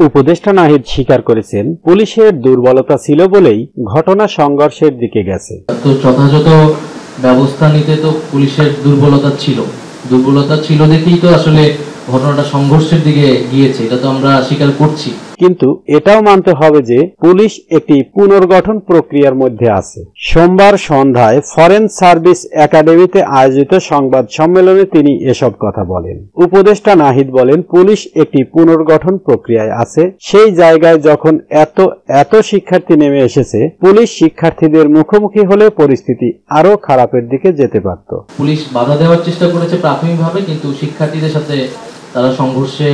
উপদেষ্টা নাহিদ স্বীকার করেছেন, পুলিশের দুর্বলতা ছিল বলেই ঘটনা সংঘর্ষের দিকে গেছে। তো যথাযথ ব্যবস্থা নিতে তো পুলিশের দুর্বলতা ছিল দেখেই তো আসলে ঘটনাটা সংঘর্ষের দিকে গিয়েছে, এটা তো আমরা স্বীকার করছি। কিন্তু এটাও মানতে হবে যে পুলিশ একটি পুনর্গঠন প্রক্রিয়ার মধ্যে আছে। সোমবার সন্ধ্যায় ফরেন সার্ভিস একাডেমিতে আয়োজিত সংবাদ সম্মেলনে তিনি এসব কথা বলেন। উপদেষ্টা নাহিদ বলেন, পুলিশ একটি পুনর্গঠন প্রক্রিয়ায় আছে। সেই জায়গায় যখন এত শিক্ষার্থী নেমে এসেছে, পুলিশ শিক্ষার্থীদের মুখোমুখি হলে পরিস্থিতি আরো খারাপের দিকে যেতে পারত। পুলিশ বাধা দেওয়ার চেষ্টা করেছে প্রাথমিকভাবে, কিন্তু শিক্ষার্থীদের সাথে তারা সংঘর্ষে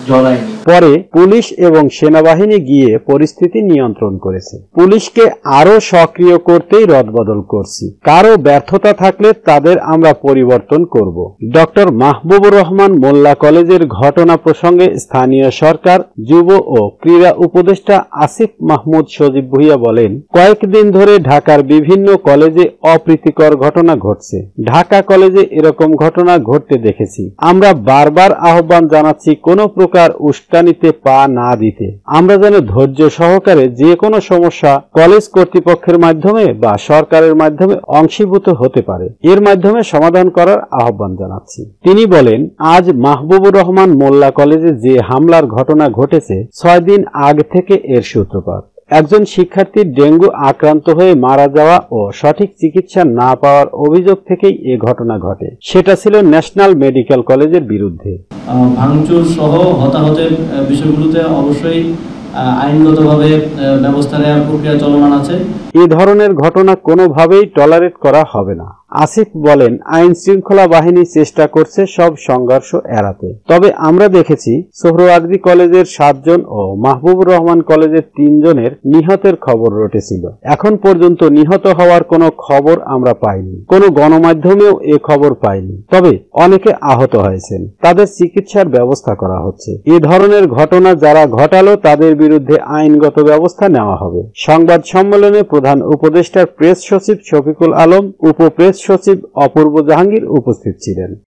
জড়ায়নি। পরে পুলিশ এবং সেনাবাহিনী গিয়ে পরিস্থিতি নিয়ন্ত্রণ করেছে। পুলিশকে আরো সক্রিয় করতেই রদবদল করছি। কারো ব্যর্থতা থাকলে তাদের আমরা পরিবর্তন করব। ডক্টর মাহবুবুর রহমান মোল্লা কলেজের ঘটনা প্রসঙ্গে স্থানীয় সরকার, যুব ও ক্রীড়া উপদেষ্টা আসিফ মাহমুদ সজীব ভুঁইয়া বলেন, কয়েকদিন ধরে ঢাকার বিভিন্ন কলেজে অপ্রীতিকর ঘটনা ঘটছে। ঢাকা কলেজে এরকম ঘটনা ঘটতে দেখেছি। আমরা বারবার আহ্বান জানাচ্ছি কোনো প্রকার উস্কানিতে পা না দিতে। আমরা যেন ধৈর্য সহকারে যে কোনো সমস্যা কলেজ কর্তৃপক্ষের মাধ্যমে বা সরকারের মাধ্যমে অংশীভূত হতে পারে, এর মাধ্যমে সমাধান করার আহ্বান জানাচ্ছি। তিনি বলেন, আজ মাহবুবুর রহমান মোল্লা কলেজে যে হামলার ঘটনা ঘটেছে, 6 দিন আগে থেকে এর সূত্রপাত। একজন শিক্ষার্থীর ডেঙ্গু আক্রান্ত হয়ে মারা যাওয়া ও সঠিক চিকিৎসা না পাওয়ার অভিযোগ থেকেই এ ঘটনা ঘটে। সেটা ছিল ন্যাশনাল মেডিকেল কলেজের বিরুদ্ধে। ভাঙচুর সহ হতাহতের বিষয়গুলোতে অবশ্যই আইনগতভাবে ব্যবস্থা নেওয়ার প্রক্রিয়া চলমান আছে। এ ধরনের ঘটনা কোনোভাবেই টলারেট করা হবে না। আসিফ বলেন, আইন শৃঙ্খলা বাহিনী চেষ্টা করছে সব সংঘর্ষ এড়াতে। তবে আমরা দেখেছি সোহরাওয়ার্দী কলেজের 7 জন ও মাহবুবুর রহমান কলেজের 3 জনের নিহতের খবর রটেছিল। এখন পর্যন্ত নিহত হওয়ার কোনো খবর আমরা পাইনি, কোনো গণমাধ্যমেও এ খবর পাইনি। তবে অনেকে আহত হয়েছেন, তাদের চিকিৎসার ব্যবস্থা করা হচ্ছে। এ ধরনের ঘটনা যারা ঘটালো তাদের বিরুদ্ধে আইনগত ব্যবস্থা নেওয়া হবে। সংবাদ সম্মেলনে প্রধান উপদেষ্টার প্রেস সচিব শফিকুল আলম, উপপ্রেস সচিব অপূর্ব জাহাঙ্গীর উপস্থিত ছিলেন।